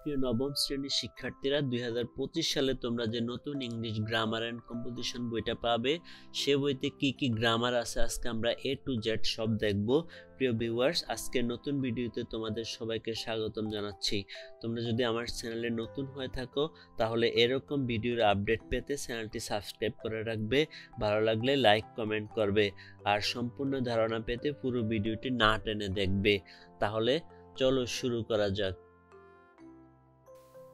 প্রিয় নবম শ্রেণীর শিক্ষার্থীরা 2025 সালে তোমরা যে নতুন ইংলিশ গ্রামার এন্ড কম্পোজিশন বইটা পাবে, সে বইতে কি কি গ্রামার আছে আজকে আমরা A to Z সব দেখব। প্রিয় ভিউয়ার্স, আজকের নতুন ভিডিওতে তোমাদের সবাইকে স্বাগতম জানাচ্ছি। তোমরা যদি আমার চ্যানেলে নতুন হয়ে থাকো তাহলে এরকম ভিডিওর আপডেট পেতে চ্যানেলটি সাবস্ক্রাইব করে রাখবে, ভালো লাগলে লাইক কমেন্ট করবে, আর সম্পূর্ণ ধারণা পেতে পুরো ভিডিওটি না টেনে দেখবে। তাহলে চলো শুরু করা যাক।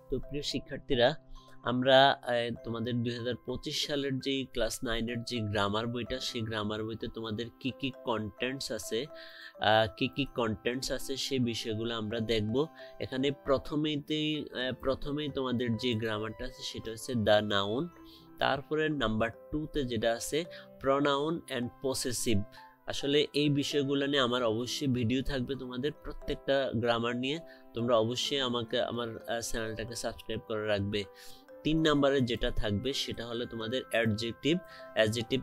তো প্রিয় শিক্ষার্থীরা, আমরা তোমাদের 2025 সালের যে ক্লাস 9 এর যে গ্রামার বইটা, সেই গ্রামার বইতে তোমাদের কি কি কন্টেন্টস আছে সেই বিষয়গুলো আমরা দেখব। এখানে প্রথমেই তোমাদের যে গ্রামারটা আছে সেটা হচ্ছে দ্য নাউন। তারপরে নাম্বার 2 তে যেটা আছে প্রোনাউন এন্ড পসেসিভ। আসলে এই বিষয়গুলো নিয়ে আমার অবশ্যই ভিডিও থাকবে তোমাদের প্রত্যেকটা গ্রামার নিয়ে। তোমরা অবশ্যই আমার চ্যানেলটাকে সাবস্ক্রাইব করে রাখবে। 3 নম্বরে যেটা থাকবে সেটা হলো তোমাদের অ্যাডজেক্টিভ।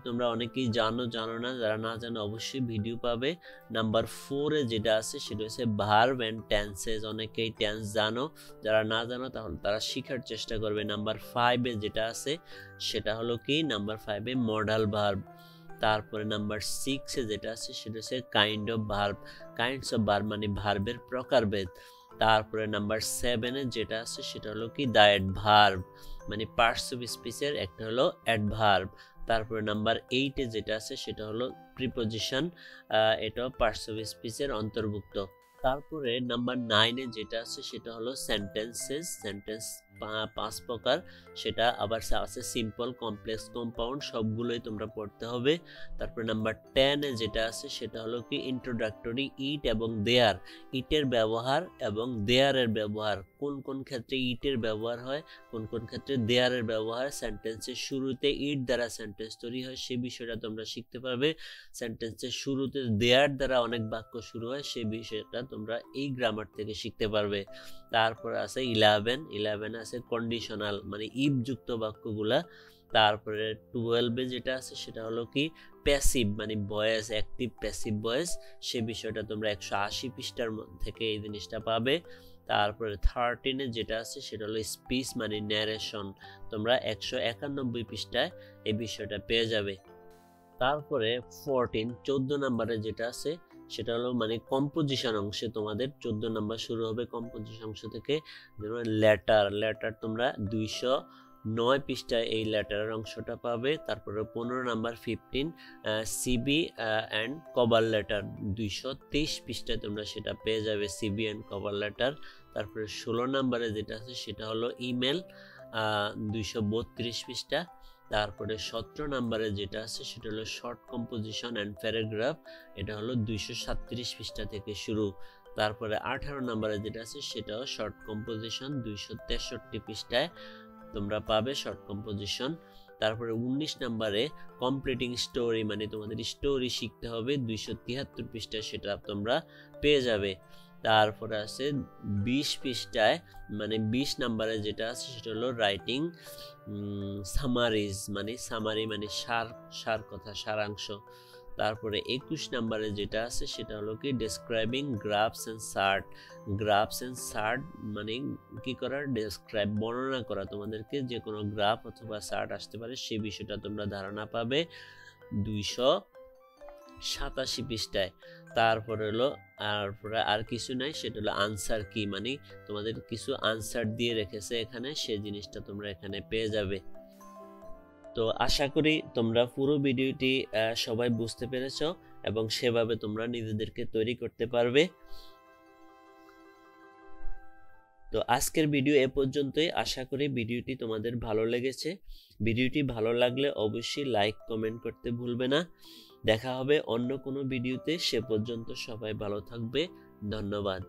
তোমরা অনেকেই জানো না, যারা না জানো অবশ্যই ভিডিও পাবে। নাম্বার 4 এ যেটা আছে সেটা হচ্ছে ভার্ব এন্ড টেন্সেস। অনেকেই টেন্স জানো, যারা না জানো তাহলে তারা শেখার চেষ্টা করবে। নাম্বার 5 এ যেটা আছে সেটা হলো কি, নাম্বার 5 এ মডাল ভার্ব। তারপরে নাম্বার 6 এ যেটা আছে সেটা হচ্ছে কাইন্ডস অফ ভার্ব মানে ভার্বের প্রকারভেদ। তারপরে নাম্বার 7 এ যেটা আছে সেটা হলো কি দ্য অ্যাডভার্ব মানে পার্টস অফ স্পিচের একটা হলো অ্যাডভার্ব। তারপরে নাম্বার 8 এ যেটা আছে সেটা হলো প্রিপজিশন, এটাও পার্টস অফ স্পিচের অন্তর্ভুক্ত। তারপরে নাম্বার 9 এ যেটা আছে সেটা হলো সেন্টেন্স 5 প্রকার, সেটা আবার আছে সিম্পল, কমপ্লেক্স, কম্পাউন্ড, সবগুলোই তোমরা পড়তে হবে। তারপর নাম্বার 10 এ যেটা আছে সেটা হলো কি ইন্ট্রোডাক্টরি, ইট এবং দেয়ার, ইটের ব্যবহার এবং দেয়ারের ব্যবহার, কোন কোন ক্ষেত্রে ইটের ব্যবহার হয়, কোন কোন ক্ষেত্রে দেয়ারের ব্যবহার, সেন্টেন্সের শুরুতে ইট দ্বারা সেন্টেন্স তৈরি হয় সেই বিষয়টা তোমরা শিখতে পারবে। সেন্টেন্সের শুরুতে দেয়ার দ্বারা অনেক বাক্য শুরু হয় সেই বিষয়টা তোমরা এই গ্রামার থেকে শিখতে পারবে। তারপর আছে 11 আছে কন্ডিশনাল মানে ইফ যুক্ত বাক্যগুলা। তারপরে 12 এ যেটা আছে সেটা হলো কি প্যাসিভ মানে ভয়েস, অ্যাক্টিভ প্যাসিভ ভয়েস, সেই বিষয়টা তোমরা 180 পৃষ্ঠার থেকে এই জিনিসটা পাবে। তারপরে 13 এ যেটা আছে সেটা হলো স্পিচ মানে ন্যারেশন, তোমরা 191 পৃষ্ঠায় এই বিষয়টা পেয়ে যাবে। তারপরে 14 নম্বরে যেটা আছে সেটা হলো মানে কম্পোজিশন অংশে তোমাদের 14 নাম্বার শুরু হবে কম্পোজিশন অংশ থেকে। যেমন লেটার তোমরা 209 পৃষ্ঠায় এই লেটারের অংশটা পাবে। তারপরে 15 number 15 CV and cover letter, 223 পৃষ্ঠায় তোমরা সেটা পেয়ে যাবে, সিবি অ্যান্ড কভার লেটার। তারপরে 16 নাম্বারে যেটা আছে সেটা হলো ইমেল, 232 পৃষ্ঠা। তারপরে 17 নম্বরে যেটা আছে সেটা হলো শর্ট কম্পোজিশন এন্ড প্যারাগ্রাফ, এটা হলো 237 পৃষ্ঠা থেকে শুরু। তারপরে 18 নম্বরে যেটা আছে সেটাও শর্ট কম্পোজিশন, 263 পৃষ্ঠায় তোমরা পাবে শর্ট কম্পোজিশন। তারপরে 19 নম্বরে কমপ্লিটিং স্টোরি মানে তোমাদের স্টোরি শিখতে হবে, 273 পৃষ্ঠায় সেটা তোমরা পেয়ে যাবে। তারপরে আছে 20 পৃষ্ঠায় মানে 20 নম্বরে যেটা আছে সেটা হলো রাইটিং সামারিজ মানে সারাংশ। তারপরে 21 নম্বরে যেটা আছে সেটা হলো কি ডেসক্রাইবিং গ্রাফস এন্ড চার্ট মানে কি করা, ডেসক্রাইব বর্ণনা করা, তোমাদেরকে যে কোনো গ্রাফ অথবা চার্ট আসতে পারে সেই বিষয়টা তোমরা ধারণা পাবে 287 পৃষ্ঠায়। তারপরে হলো আর কিছু নাই, সেটা হলো আনসার কি মানে তোমাদের কিছু আনসার দিয়ে রেখেছে এখানে, সেই জিনিসটা তোমরা এখানে পেয়ে যাবে। তো আশা করি তোমরা পুরো ভিডিওটি সবাই বুঝতে পেরেছো এবং সেভাবে তোমরা নিজেদেরকে তৈরি করতে পারবে। তো আজকের ভিডিও এ পর্যন্তই। আশা করি ভিডিওটি তোমাদের ভালো লেগেছে। ভিডিওটি ভালো লাগলে অবশ্যই লাইক কমেন্ট করতে ভুলবে না। দেখা হবে অন্য কোনো ভিডিওতে, সে পর্যন্ত সবাই ভালো থাকবে। ধন্যবাদ।